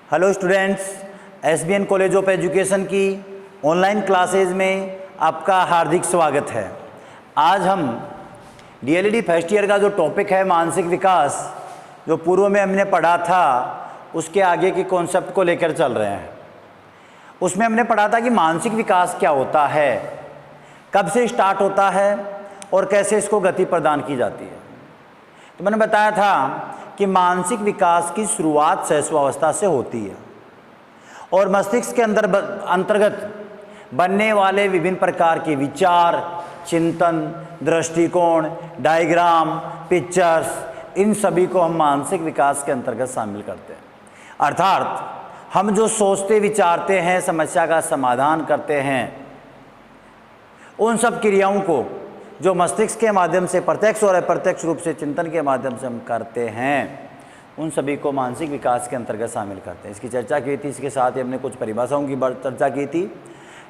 Hello students, SBN college of education की online classes में आपका हार्दिक स्वागत है। आज हम डीएलईडी फर्स्ट ईयर का जो टॉपिक है मानसिक विकास, जो पूर्व में हमने पढ़ा था उसके आगे के कॉन्सेप्ट को लेकर चल रहे हैं। उसमें हमने पढ़ा था कि मानसिक विकास क्या होता है, कब से स्टार्ट होता है और कैसे इसको गति प्रदान की जाती है। तो मैंने बताया था कि मानसिक विकास की शुरुआत शैशवावस्था से होती है और मस्तिष्क के अंतर्गत बनने वाले विभिन्न प्रकार के विचार, चिंतन, दृष्टिकोण, डायग्राम, पिक्चर्स, इन सभी को हम मानसिक विकास के अंतर्गत शामिल करते हैं। अर्थात हम जो सोचते विचारते हैं, समस्या का समाधान करते हैं, उन सब क्रियाओं को जो मस्तिष्क के माध्यम से प्रत्यक्ष और अप्रत्यक्ष रूप से चिंतन के माध्यम से हम करते हैं, उन सभी को मानसिक विकास के अंतर्गत शामिल करते हैं। इसकी चर्चा की थी, इसके साथ ही हमने कुछ परिभाषाओं की चर्चा की थी।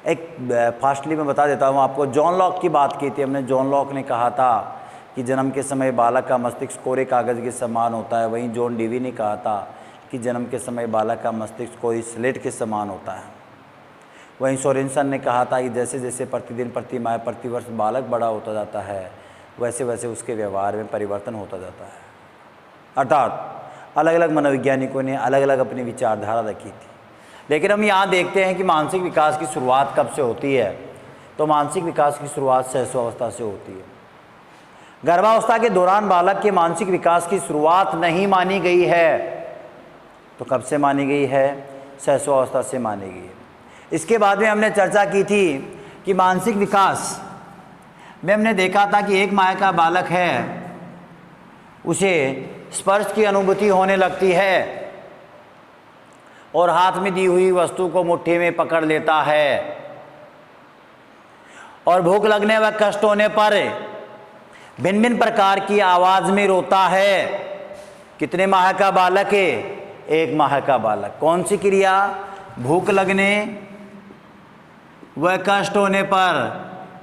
एक फास्टली मैं बता देता हूँ आपको, जॉन लॉक की बात की थी हमने। जॉन लॉक ने कहा था कि जन्म के समय बालक का मस्तिष्क कोरे कागज़ के समान होता है। वहीं जॉन डीवी ने कहा था कि जन्म के समय बालक का मस्तिष्क कोई स्लेट के समान होता है। वहीं सोरेनसन ने कहा था कि जैसे जैसे प्रतिदिन, प्रति माह, प्रतिवर्ष बालक बड़ा होता जाता है, वैसे वैसे उसके व्यवहार में परिवर्तन होता जाता है। अर्थात अलग अलग मनोवैज्ञानिकों ने अलग अलग अपनी विचारधारा रखी थी। लेकिन हम यहाँ देखते हैं कि मानसिक विकास की शुरुआत कब से होती है। तो मानसिक विकास की शुरुआत शैशवावस्था से होती है। गर्भावस्था के दौरान बालक के मानसिक विकास की शुरुआत नहीं मानी गई है। तो कब से मानी गई है? शैशवावस्था से मानी गई है। इसके बाद में हमने चर्चा की थी कि मानसिक विकास में हमने देखा था कि 1 माह का बालक है, उसे स्पर्श की अनुभूति होने लगती है और हाथ में दी हुई वस्तु को मुट्ठी में पकड़ लेता है और भूख लगने व कष्ट होने पर भिन्न भिन्न प्रकार की आवाज़ में रोता है। कितने माह का बालक है? 1 माह का बालक। कौन सी क्रिया? भूख लगने व कष्ट होने पर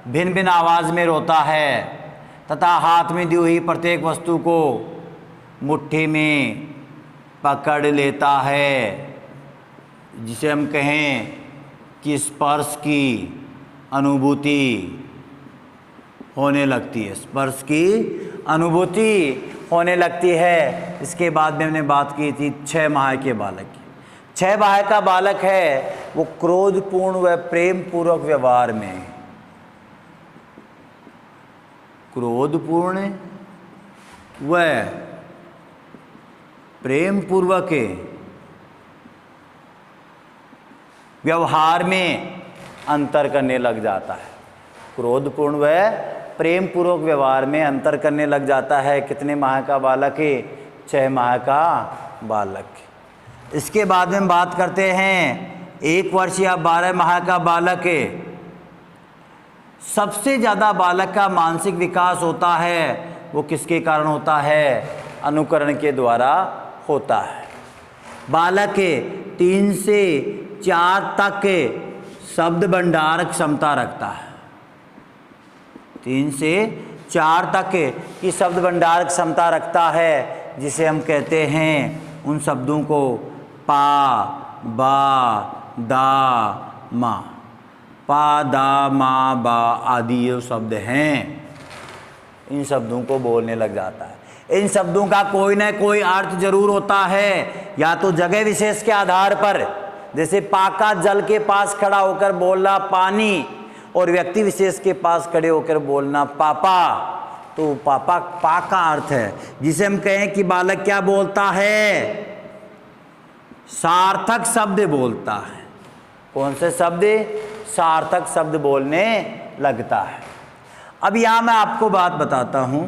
भिन्न भिन्न आवाज़ में रोता है तथा हाथ में दी हुई प्रत्येक वस्तु को मुट्ठी में पकड़ लेता है, जिसे हम कहें कि स्पर्श की अनुभूति होने लगती है। स्पर्श की अनुभूति होने लगती है। इसके बाद में हमने बात की थी 6 माह के बालक की। 6 माह का बालक है, वो क्रोधपूर्ण व प्रेम पूर्वक व्यवहार में, क्रोधपूर्ण व प्रेम पूर्वक व्यवहार में अंतर करने लग जाता है। क्रोधपूर्ण व प्रेम पूर्वक व्यवहार में अंतर करने लग जाता है। कितने माह का बालक है? 6 माह का बालक। इसके बाद में हम बात करते हैं 1 वर्ष या 12 माह का बालक है। सबसे ज़्यादा बालक का मानसिक विकास होता है, वो किसके कारण होता है? अनुकरण के द्वारा होता है। बालक 3 से 4 तक शब्द भंडार क्षमता रखता है। 3 से 4 तक की शब्द भंडार क्षमता रखता है, जिसे हम कहते हैं, उन शब्दों को पा, बा, दा, मा। पा, दा, मा, बा आदि ये शब्द हैं, इन शब्दों को बोलने लग जाता है। इन शब्दों का कोई ना कोई अर्थ जरूर होता है, या तो जगह विशेष के आधार पर, जैसे पाका जल के पास खड़ा होकर बोलना पानी और व्यक्ति विशेष के पास खड़े होकर बोलना पापा। तो पापा पा का अर्थ है, जिसे हम कहें कि बालक क्या बोलता है? सार्थक शब्द बोलता है। कौन से शब्द? सार्थक शब्द बोलने लगता है। अब यहाँ मैं आपको बात बताता हूँ।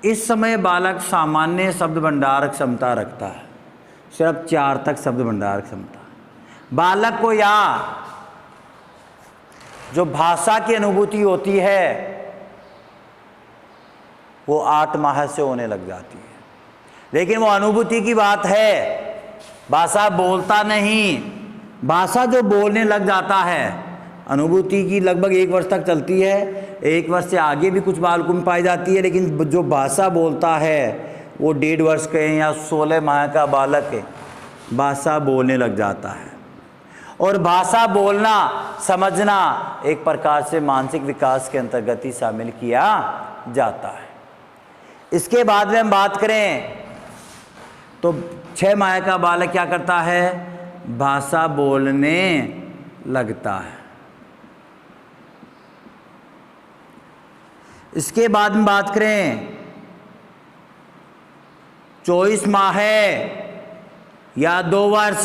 इस समय बालक सामान्य शब्द भंडार क्षमता रखता है, सिर्फ 4 तक शब्द भंडार क्षमता। बालक को यहाँ जो भाषा की अनुभूति होती है वो 8 माह से होने लग जाती है। लेकिन वो अनुभूति की बात है, भाषा बोलता नहीं। भाषा जो बोलने लग जाता है, अनुभूति की लगभग 1 वर्ष तक चलती है। 1 वर्ष से आगे भी कुछ बालकों में पाई जाती है, लेकिन जो भाषा बोलता है वो 1.5 वर्ष के हैं या 16 माह का बालक है, भाषा बोलने लग जाता है। और भाषा बोलना समझना एक प्रकार से मानसिक विकास के अंतर्गत ही शामिल किया जाता है। इसके बाद में हम बात करें तो 6 माह का बालक क्या करता है? भाषा बोलने लगता है। इसके बाद में बात करें 24 माह या 2 वर्ष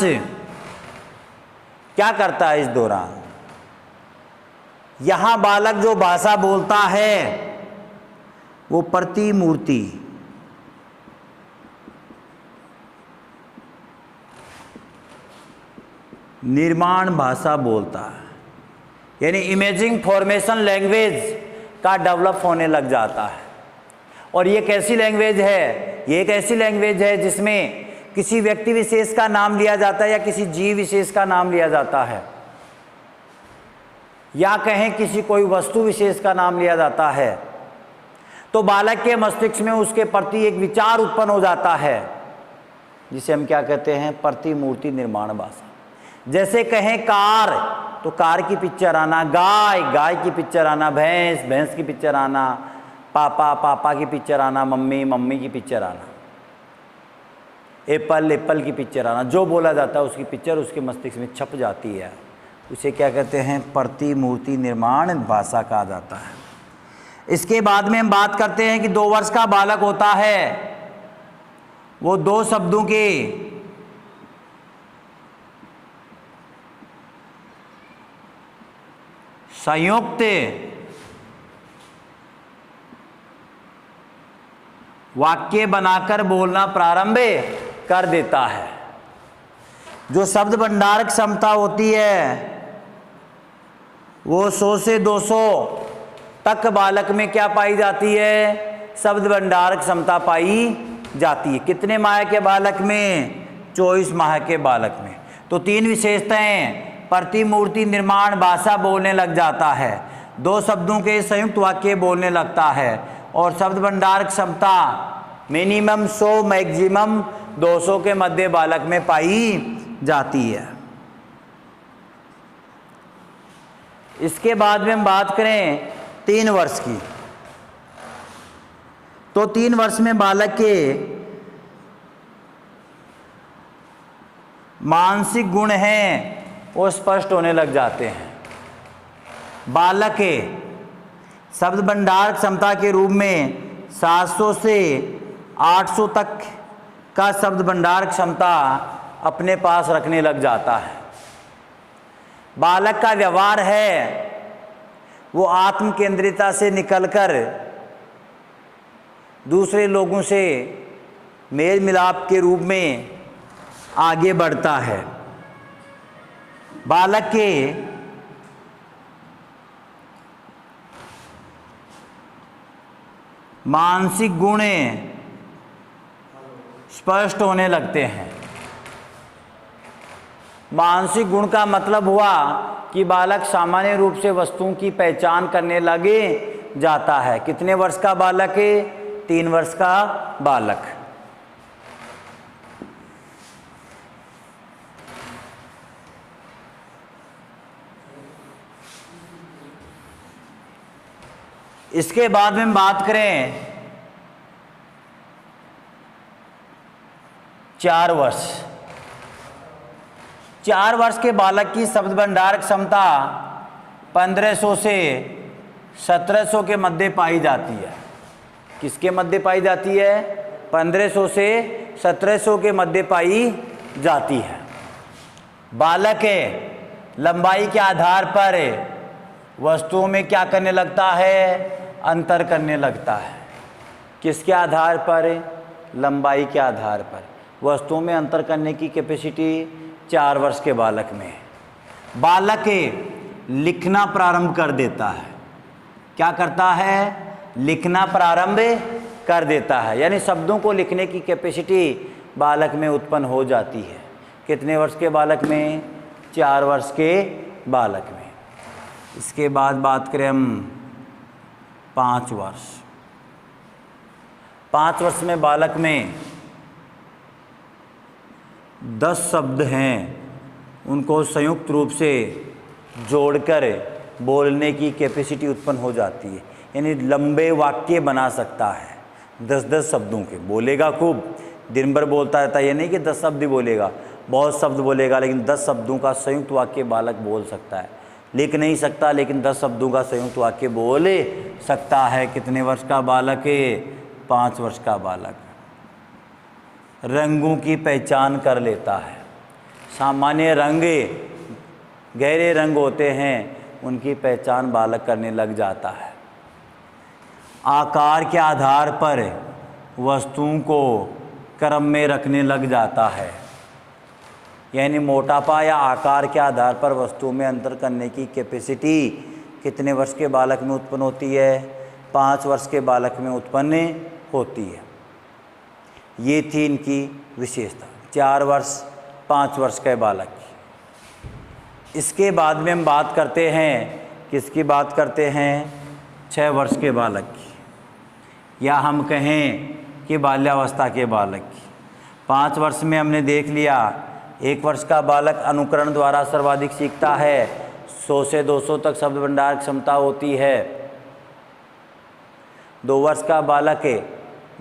क्या करता है इस दौरान? यहां बालक जो भाषा बोलता है वो प्रतिमूर्ति निर्माण भाषा बोलता है, यानी इमेजिंग फॉर्मेशन लैंग्वेज का डेवलप होने लग जाता है। और ये कैसी लैंग्वेज है? ये एक ऐसी लैंग्वेज है जिसमें किसी व्यक्ति विशेष का नाम लिया जाता है या किसी जीव विशेष का नाम लिया जाता है, या कहें किसी कोई वस्तु विशेष का नाम लिया जाता है। तो बालक के मस्तिष्क में उसके प्रति एक विचार उत्पन्न हो जाता है जिसे हम क्या कहते हैं? प्रतिमूर्ति निर्माण भाषा। जैसे कहें कार, तो कार की पिक्चर आना, गाय, गाय की पिक्चर आना, भैंस, भैंस की पिक्चर आना, पापा, पापा की पिक्चर आना, मम्मी, मम्मी की पिक्चर आना, एप्पल, एप्पल की पिक्चर आना। जो बोला जाता है उसकी पिक्चर उसके मस्तिष्क में छप जाती है। उसे क्या कहते हैं? प्रतिमूर्ति निर्माण भाषा कहा जाता है। इसके बाद में हम बात करते हैं कि 2 वर्ष का बालक होता है, वो 2 शब्दों के संयुक्त वाक्य बनाकर बोलना प्रारंभ कर देता है। जो शब्द भंडार क्षमता होती है वो 100 से 200 तक बालक में क्या पाई जाती है? शब्द भंडार क्षमता पाई जाती है। कितने माह के बालक में? 24 माह के बालक में। तो 3 विशेषताएं: प्रतिमूर्ति निर्माण भाषा बोलने लग जाता है, 2 शब्दों के संयुक्त वाक्य बोलने लगता है, और शब्द भंडार क्षमता मिनिमम 100 मैक्सिमम 200 के मध्य बालक में पाई जाती है। इसके बाद में हम बात करें 3 वर्ष की, तो 3 वर्ष में बालक के मानसिक गुण हैं वो स्पष्ट होने लग जाते हैं। बालक के शब्द भंडार क्षमता के रूप में 700 से 800 तक का शब्द भंडार क्षमता अपने पास रखने लग जाता है। बालक का व्यवहार है वो आत्म केंद्रितता से निकलकर दूसरे लोगों से मेल मिलाप के रूप में आगे बढ़ता है। बालक के मानसिक गुण स्पष्ट होने लगते हैं। मानसिक गुण का मतलब हुआ कि बालक सामान्य रूप से वस्तुओं की पहचान करने लगे जाता है। कितने वर्ष का बालक है? 3 वर्ष का बालक। इसके बाद में हम बात करें 4 वर्ष। 4 वर्ष के बालक की शब्द भंडार क्षमता 1500 से 1700 के मध्य पाई जाती है। किसके मध्य पाई जाती है? 1500 से 1700 के मध्य पाई जाती है। बालक लंबाई के आधार पर वस्तुओं में क्या करने लगता है? अंतर करने लगता है। किसके आधार पर? लंबाई के आधार पर वस्तुओं में अंतर करने की कैपेसिटी 4 वर्ष के बालक में। बालक लिखना प्रारंभ कर देता है। क्या करता है? लिखना प्रारंभ कर देता है, यानी शब्दों को लिखने की कैपेसिटी बालक में उत्पन्न हो जाती है। कितने वर्ष के बालक में? 4 वर्ष के बालक में। इसके बाद बात करें हम 5 वर्ष। 5 वर्ष में बालक में 10 शब्द हैं उनको संयुक्त रूप से जोड़कर बोलने की कैपेसिटी उत्पन्न हो जाती है, यानी लंबे वाक्य बना सकता है 10-10 शब्दों के। बोलेगा खूब, दिन भर बोलता रहता है, ये नहीं कि 10 शब्द ही बोलेगा, बहुत शब्द बोलेगा, लेकिन 10 शब्दों का संयुक्त वाक्य बालक बोल सकता है। लिख नहीं सकता, लेकिन 10 शब्दों का संयुक्त वाक्य बोल सकता है। कितने वर्ष का बालक है? 5 वर्ष का बालक। रंगों की पहचान कर लेता है। सामान्य रंग, गहरे रंग होते हैं, उनकी पहचान बालक करने लग जाता है। आकार के आधार पर वस्तुओं को क्रम में रखने लग जाता है, यानी मोटापा या आकार के आधार पर वस्तुओं में अंतर करने की कैपेसिटी कितने वर्ष के बालक में उत्पन्न होती है? 5 वर्ष के बालक में उत्पन्न होती है। ये थी इनकी विशेषता, 4 वर्ष 5 वर्ष के बालक की। इसके बाद में हम बात करते हैं, किसकी बात करते हैं? 6 वर्ष के बालक की, या हम कहें कि बाल्यावस्था के बालक की। 5 वर्ष में हमने देख लिया, 1 वर्ष का बालक अनुकरण द्वारा सर्वाधिक सीखता है, 100 से 200 तक शब्द भंडार क्षमता होती है। 2 वर्ष का बालक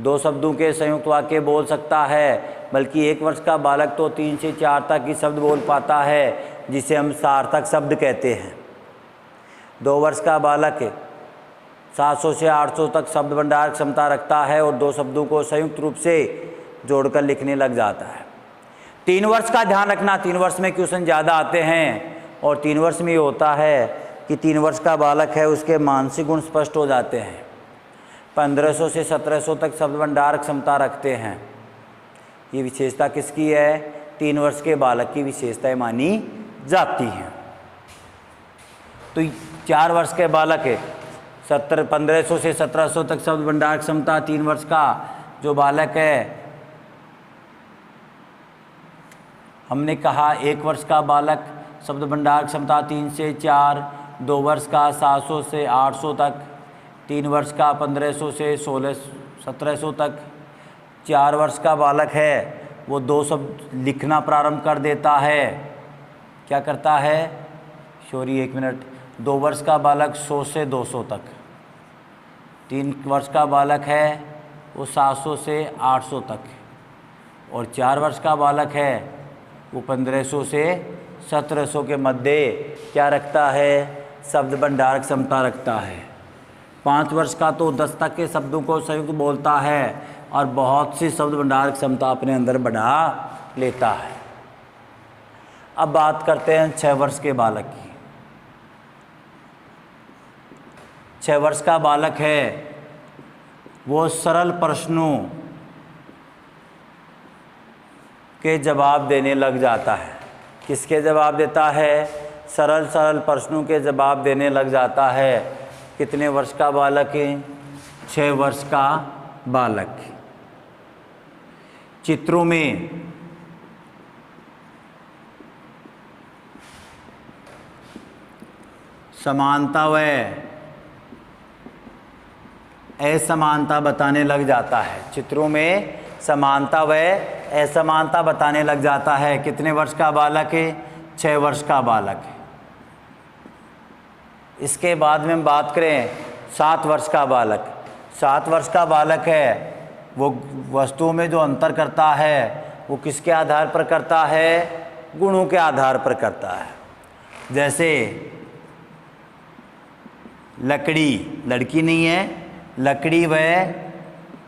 2 शब्दों के संयुक्त वाक्य बोल सकता है, बल्कि 1 वर्ष का बालक तो 3 से 4 तक ही शब्द बोल पाता है, जिसे हम सार्थक शब्द कहते हैं। 2 वर्ष का बालक 700 से 800 तक शब्द भंडार क्षमता रखता है और 2 शब्दों को संयुक्त रूप से जोड़कर लिखने लग जाता है। 3 वर्ष का ध्यान रखना, 3 वर्ष में क्वेश्चन ज़्यादा आते हैं, और 3 वर्ष में ये होता है कि 3 वर्ष का बालक है, उसके मानसिक गुण स्पष्ट हो जाते हैं। 1500 से 1700 तक शब्द भंडार क्षमता रखते हैं। ये विशेषता किसकी है? 3 वर्ष के बालक की विशेषताएं मानी जाती हैं। तो 4 वर्ष के बालक 1500 से 1700 तक शब्द भंडार क्षमता, 3 वर्ष का जो बालक है, हमने कहा 1 वर्ष का बालक शब्द भंडार क्षमता 3 से 4, 2 वर्ष का 700 से 800 तक, 3 वर्ष का 1500 से 1700 तक। 4 वर्ष का बालक है वो 2 शब्द लिखना प्रारंभ कर देता है। क्या करता है? Sorry 1 minute. 2 वर्ष का बालक 100 से 200 तक। 3 वर्ष का बालक है वो 700 से 800 तक, और 4 वर्ष का बालक है वो 1500 से 1700 के मध्य क्या रखता है? शब्द भंडार क्षमता रखता है। 5 वर्ष का तो 10 तक के शब्दों को संयुक्त बोलता है और बहुत सी शब्द भंडार क्षमता अपने अंदर बढ़ा लेता है। अब बात करते हैं 6 वर्ष के बालक की। 6 वर्ष का बालक है वो सरल प्रश्नों के जवाब देने लग जाता है। किसके जवाब देता है? सरल सरल प्रश्नों के जवाब देने लग जाता है। कितने वर्ष का बालक है? 6 वर्ष का बालक। चित्रों में समानता व असमानता बताने लग जाता है। चित्रों में समानता व असमानता बताने लग जाता है। कितने वर्ष का बालक है? 6 वर्ष का बालक है। इसके बाद में हम बात करें 7 वर्ष का बालक। 7 वर्ष का बालक है वो वस्तुओं में जो अंतर करता है वो किसके आधार पर करता है? गुणों के आधार पर करता है। जैसे लकड़ी, लड़की नहीं है, लकड़ी व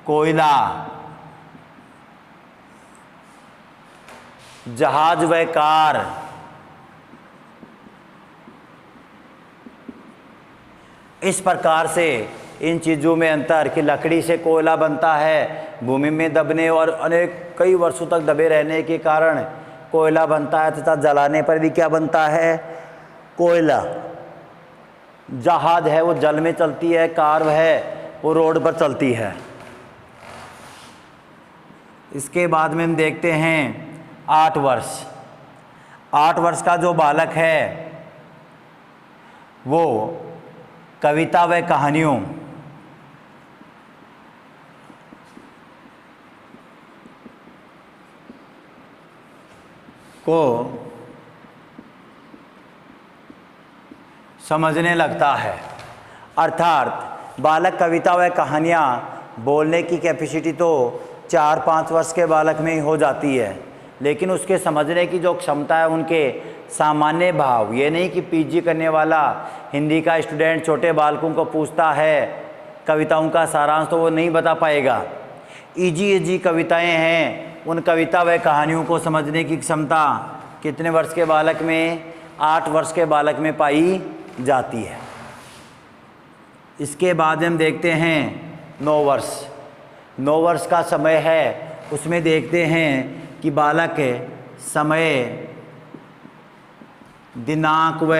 कोयला, जहाज व कार, इस प्रकार से इन चीज़ों में अंतर कि लकड़ी से कोयला बनता है, भूमि में दबने और अनेक कई वर्षों तक दबे रहने के कारण कोयला बनता है, तथा जलाने पर भी क्या बनता है? कोयला। जहाज है वो जल में चलती है, कार है वो रोड पर चलती है। इसके बाद में हम देखते हैं 8 वर्ष। 8 वर्ष का जो बालक है वो कविता व कहानियों, को समझने लगता है। अर्थात बालक कविता व कहानियाँ बोलने की कैपेसिटी तो 4-5 वर्ष के बालक में ही हो जाती है, लेकिन उसके समझने की जो क्षमता है, उनके सामान्य भाव, ये नहीं कि पीजी करने वाला हिंदी का स्टूडेंट छोटे बालकों को पूछता है कविताओं का सारांश तो वो नहीं बता पाएगा। इजी कविताएं हैं, उन कविता व कहानियों को समझने की क्षमता कितने वर्ष के बालक में? 8 वर्ष के बालक में पाई जाती है। इसके बाद हम देखते हैं 9 वर्ष। 9 वर्ष का समय है, उसमें देखते हैं कि बालक समय, दिनांक व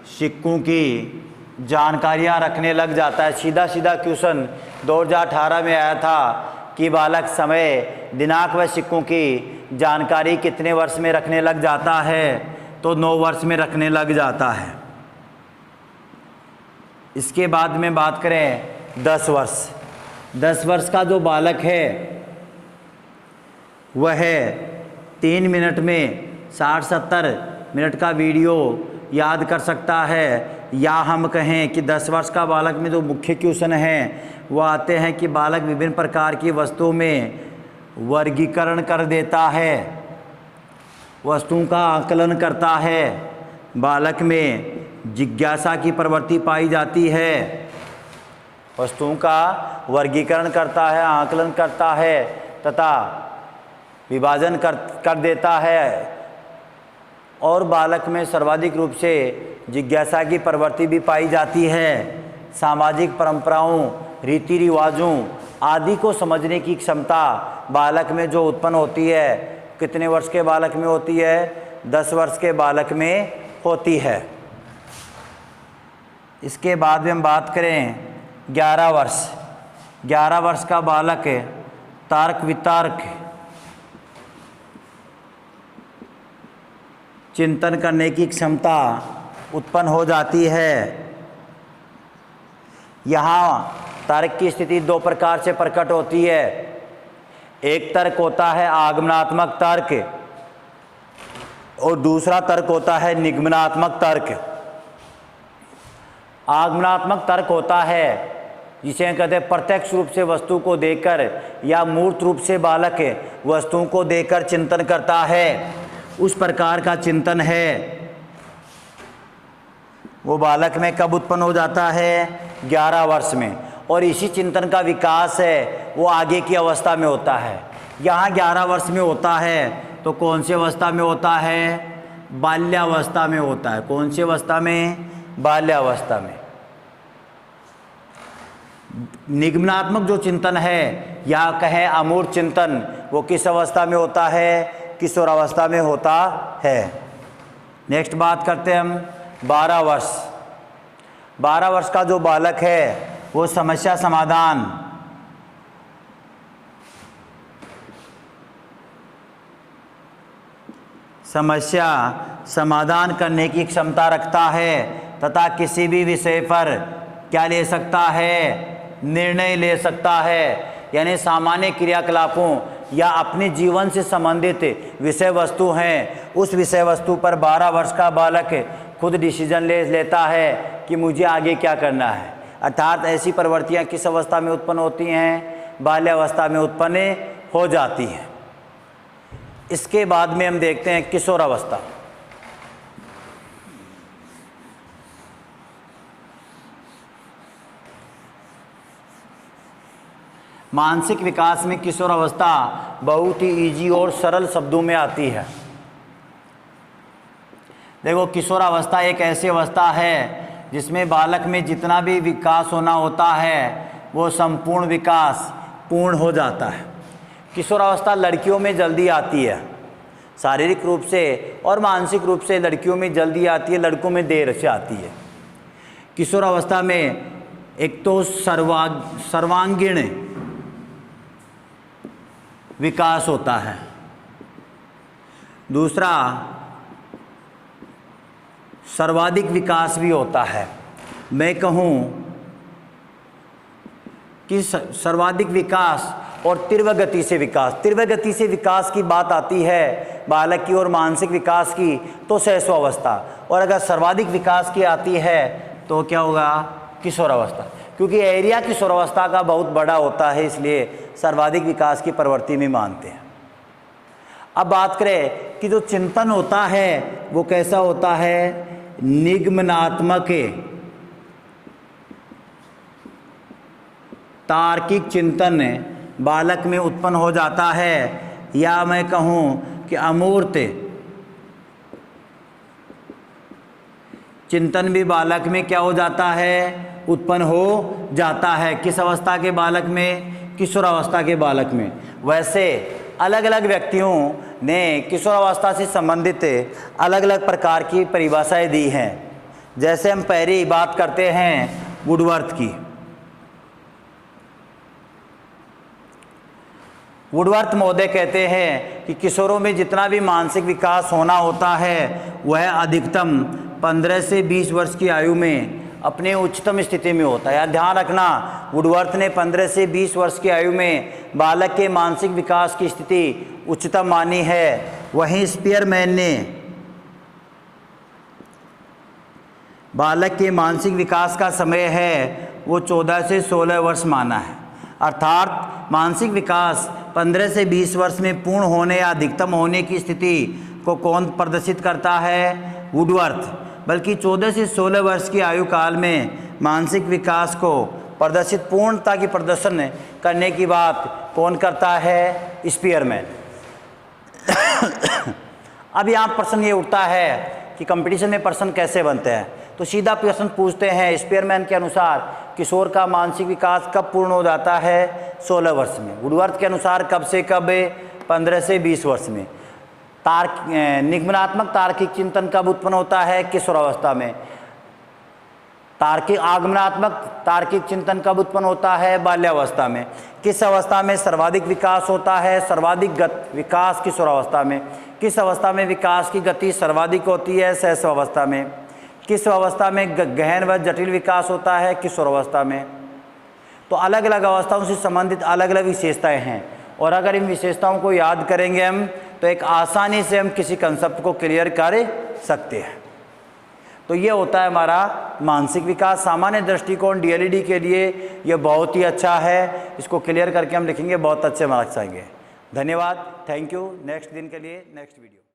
सिक्कों की जानकारियां रखने लग जाता है। सीधा क्वेश्चन 2018 में आया था कि बालक समय, दिनांक व सिक्कों की जानकारी कितने वर्ष में रखने लग जाता है? तो 9 वर्ष में रखने लग जाता है। इसके बाद में बात करें 10 वर्ष। 10 वर्ष का जो बालक है वह 3 मिनट में 60-70 मिनट का वीडियो याद कर सकता है। या हम कहें कि 10 वर्ष का बालक में जो मुख्य क्वेश्चन हैं वो आते हैं कि बालक विभिन्न प्रकार की वस्तुओं में वर्गीकरण कर देता है, वस्तुओं का आकलन करता है, बालक में जिज्ञासा की प्रवृत्ति पाई जाती है, वस्तुओं का वर्गीकरण करता है, आकलन करता है तथा विभाजन कर देता है, और बालक में सर्वाधिक रूप से जिज्ञासा की प्रवृत्ति भी पाई जाती है। सामाजिक परंपराओं, रीति रिवाजों आदि को समझने की क्षमता बालक में जो उत्पन्न होती है, कितने वर्ष के बालक में होती है? 10 वर्ष के बालक में होती है। इसके बाद में हम बात करें 11 वर्ष। 11 वर्ष का बालक तर्क वितर्क, चिंतन करने की क्षमता उत्पन्न हो जाती है। यहाँ तर्क की स्थिति 2 प्रकार से प्रकट होती है। एक तर्क होता है आगमनात्मक तर्क और दूसरा तर्क होता है निगमनात्मक तर्क। आगमनात्मक तर्क होता है जिसे कहते हैं प्रत्यक्ष रूप से वस्तु को देखकर या मूर्त रूप से बालक वस्तुओं को देखकर चिंतन करता है। उस प्रकार का चिंतन है वो बालक में कब उत्पन्न हो जाता है? 11 वर्ष में। और इसी चिंतन का विकास है वो आगे की अवस्था में होता है। यहाँ 11 वर्ष में होता है तो कौन सी अवस्था में होता है? बाल्यावस्था में होता है। कौन सी अवस्था में? बाल्यावस्था में। निगमनात्मक जो चिंतन है या कहें अमूर्त चिंतन, वो किस अवस्था में होता है? किशोरावस्था में होता है। नेक्स्ट बात करते हैं हम 12 वर्ष। 12 वर्ष का जो बालक है वो समस्या समाधान करने की क्षमता रखता है तथा किसी भी विषय पर क्या ले सकता है? निर्णय ले सकता है। यानी सामान्य क्रियाकलापों या अपने जीवन से संबंधित विषय वस्तु हैं, उस विषय वस्तु पर 12 वर्ष का बालक खुद डिसीजन ले लेता है कि मुझे आगे क्या करना है। अर्थात ऐसी प्रवृत्तियां किस अवस्था में उत्पन्न होती हैं? बाल्यावस्था में उत्पन्न हो जाती हैं। इसके बाद में हम देखते हैं किशोरावस्था। मानसिक विकास में किशोरावस्था बहुत ही इजी और सरल शब्दों में आती है। देखो, किशोरावस्था एक ऐसी अवस्था है जिसमें बालक में जितना भी विकास होना होता है वो संपूर्ण विकास पूर्ण हो जाता है। किशोरावस्था लड़कियों में जल्दी आती है, शारीरिक रूप से और मानसिक रूप से लड़कियों में जल्दी आती है, लड़कों में देर से आती है। किशोरावस्था में एक तो सर्वांगीण विकास होता है, दूसरा सर्वाधिक विकास भी होता है। मैं कहूँ कि सर्वाधिक विकास और तीव्र गति से विकास। तीव्र गति से विकास की बात आती है बालक की और मानसिक विकास की तो शैशवावस्था, और अगर सर्वाधिक विकास की आती है तो क्या होगा, किशोरावस्था। क्योंकि एरिया किशोरावस्था का बहुत बड़ा होता है, इसलिए सर्वाधिक विकास की प्रवृत्ति में मानते हैं। अब बात करें कि जो चिंतन होता है वो कैसा होता है, निगमनात्मक तार्किक चिंतन बालक में उत्पन्न हो जाता है, या मैं कहूँ कि अमूर्त चिंतन भी बालक में क्या हो जाता है, उत्पन्न हो जाता है। किस अवस्था के बालक में, किशोरावस्था के बालक में। वैसे अलग अलग व्यक्तियों ने किशोरावस्था से संबंधित अलग अलग प्रकार की परिभाषाएं दी हैं। जैसे हम पहली बात करते हैं वुडवर्थ की। वुडवर्थ महोदय कहते हैं कि किशोरों में जितना भी मानसिक विकास होना होता है वह अधिकतम 15 से 20 वर्ष की आयु में अपने उच्चतम स्थिति में होता है। ध्यान रखना, वुडवर्थ ने 15 से 20 वर्ष की आयु में बालक के मानसिक विकास की स्थिति उच्चतम मानी है। वहीं स्पीयरमैन ने बालक के मानसिक विकास का समय है वो 14 से 16 वर्ष माना है। अर्थात मानसिक विकास 15 से 20 वर्ष में पूर्ण होने या अधिकतम होने की स्थिति को कौन प्रदर्शित करता है, वुडवर्थ। बल्कि 14 से 16 वर्ष की आयु काल में मानसिक विकास को प्रदर्शित पूर्णता की प्रदर्शन करने की बात कौन करता है, स्पीयरमैन। अब यहाँ प्रश्न ये उठता है कि कंपटीशन में प्रश्न कैसे बनते हैं, तो सीधा प्रश्न पूछते हैं स्पीयरमैन के अनुसार किशोर का मानसिक विकास कब पूर्ण हो जाता है, 16 वर्ष में। वुडवर्थ के अनुसार कब से कब, 15 से 20 वर्ष में। निगमनात्मक तार्किक चिंतन कब उत्पन्न होता है, किशोरावस्था में। तार्किक आगमनात्मक तार्किक चिंतन कब उत्पन्न होता है, बाल्यावस्था में। किस अवस्था में सर्वाधिक विकास होता है, सर्वाधिक विकास किशोरावस्था में। किस अवस्था में विकास की गति सर्वाधिक होती है, शैशवावस्था में। किस अवस्था में गहन व जटिल विकास होता है, किशोरावस्था में। तो अलग अलग अवस्थाओं से संबंधित अलग अलग विशेषताएं हैं, और अगर इन विशेषताओं को याद करेंगे हम तो एक आसानी से हम किसी कंसेप्ट को क्लियर कर सकते हैं। तो ये होता है हमारा मानसिक विकास। सामान्य दृष्टिकोण डीएलईडी के लिए ये बहुत ही अच्छा है। इसको क्लियर करके हम लिखेंगे, बहुत अच्छे मार्क्स आएंगे। धन्यवाद, थैंक यू। नेक्स्ट दिन के लिए नेक्स्ट वीडियो।